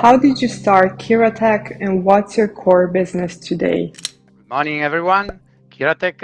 How did you start Kiratech and what's your core business today? Good morning, everyone. Kiratech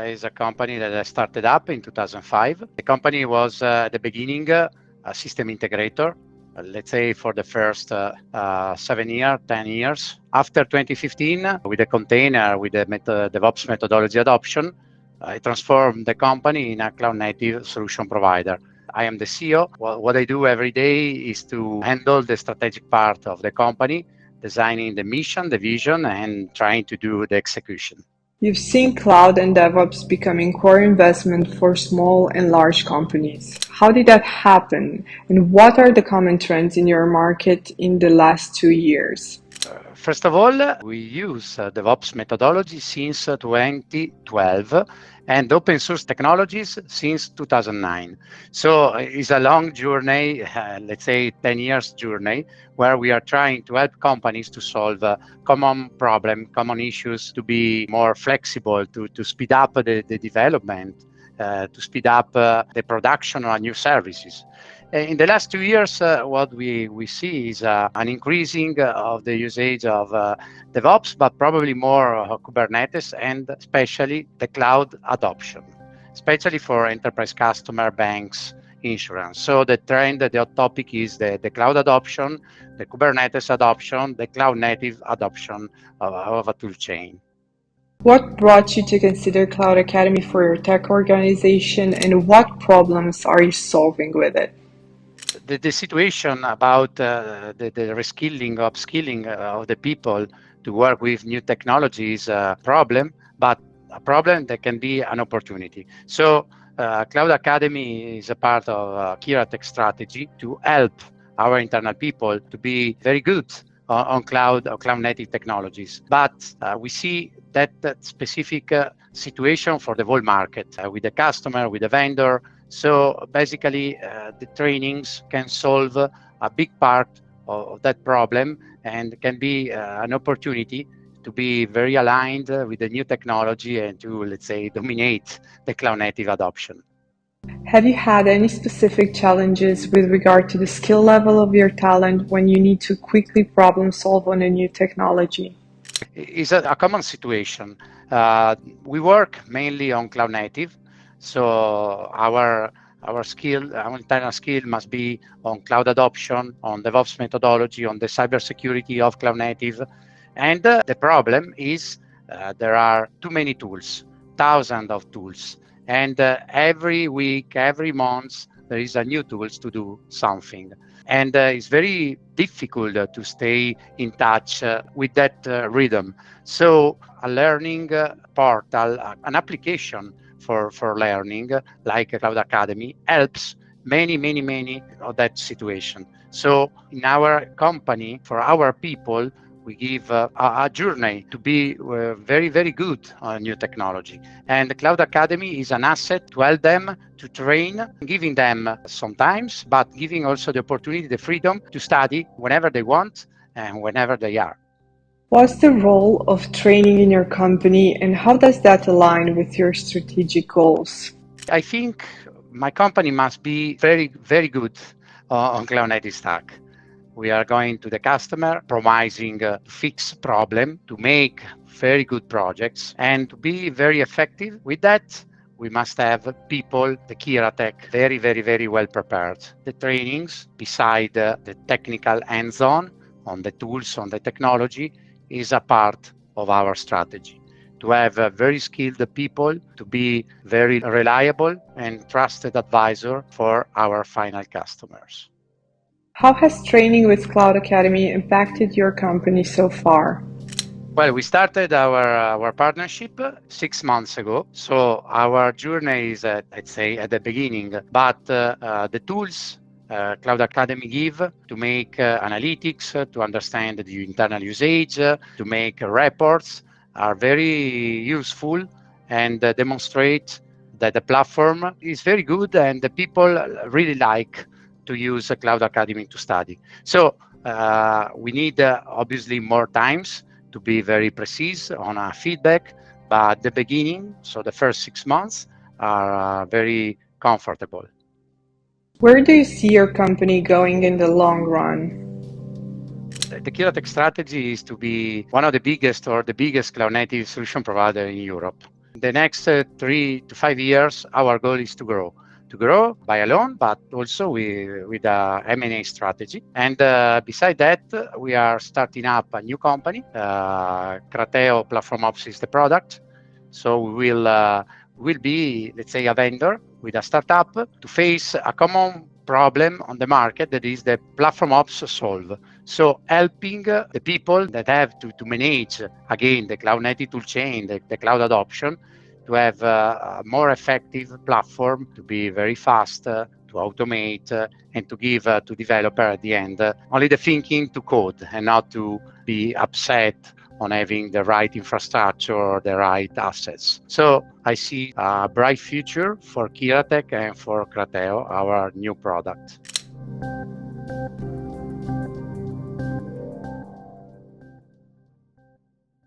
is a company that I started up in 2005. The company was at the beginning a system integrator, let's say for the first 7 years, 10 years. After 2015, with the container, with the DevOps methodology adoption, I transformed the company in a cloud native solution provider. I am the CEO. What I do every day is to handle the strategic part of the company, designing the mission, the vision, and trying to do the execution. You've seen cloud and DevOps becoming core investment for small and large companies. How did that happen? And what are the common trends in your market in the last 2 years? First of all, we use DevOps methodology since 2012 and open source technologies since 2009. So it's a long journey, let's say 10 years journey, where we are trying to help companies to solve common problems, common issues, to be more flexible, to speed up the development, to speed up the production of new services. In the last 2 years, what we see is an increasing of the usage of DevOps, but probably more Kubernetes and especially the cloud adoption, especially for enterprise customer, banks, insurance. So the trend, the hot topic is the cloud adoption, the Kubernetes adoption, the cloud native adoption of a tool chain. What brought you to consider Cloud Academy for your tech organization and what problems are you solving with it? The situation about the reskilling, upskilling of the people to work with new technology is a problem, but a problem that can be an opportunity. So Cloud Academy is a part of Kiratech strategy to help our internal people to be very good on cloud or cloud native technologies. But we see that specific situation for the whole market with the customer, with the vendor. So basically, the trainings can solve a big part of that problem and can be an opportunity to be very aligned with the new technology and to, let's say, dominate the cloud native adoption. Have you had any specific challenges with regard to the skill level of your talent when you need to quickly problem solve on a new technology? It's a common situation. We work mainly on cloud native, so our internal skill must be on cloud adoption, on DevOps methodology, on the cybersecurity of cloud native. And the problem is there are too many tools, thousands of tools, and every week, every month, there is a new tools to do something. And it's very difficult to stay in touch with that rhythm. So a learning portal, an application for learning like Cloud Academy helps many of that situation. So in our company, for our people, we give a journey to be very good on new technology. And the Cloud Academy is an asset to help them to train, giving them sometimes, but giving also the opportunity, the freedom to study whenever they want and whenever they are. What's the role of training in your company and how does that align with your strategic goals? I think my company must be very good on cloud native stack. We are going to the customer, promising a fixed problem to make very good projects. And to be very effective with that, we must have people, the Kiratech, very well prepared. The trainings, beside the technical hands-on, on the tools, on the technology, is a part of our strategy. To have very skilled people, to be very reliable and trusted advisor for our final customers. How has training with Cloud Academy impacted your company so far? Well, we started our partnership 6 months ago. So our journey is, I'd say, at the beginning. But the tools Cloud Academy give to make analytics, to understand the internal usage, to make reports are very useful and demonstrate that the platform is very good and the people really like to use Cloud Academy to study. So we need obviously more times to be very precise on our feedback, but the beginning, so the first 6 months, are very comfortable. Where do you see your company going in the long run? the Kiratech strategy is to be one of the biggest or the biggest cloud native solution provider in Europe. In the next 3 to 5 years, our goal is to grow by alone, but also with a M&A strategy. And beside that, we are starting up a new company. Crateo Platform Ops is the product. So we will be, let's say, a vendor with a startup to face a common problem on the market, that is the platform ops solve. So helping the people that have to manage, again, the cloud native tool chain, the cloud adoption, to have a more effective platform, to be very fast, to automate, and to give to developer at the end only the thinking to code and not to be upset on having the right infrastructure or the right assets. So I see a bright future for Kiratech and for Crateo, our new product.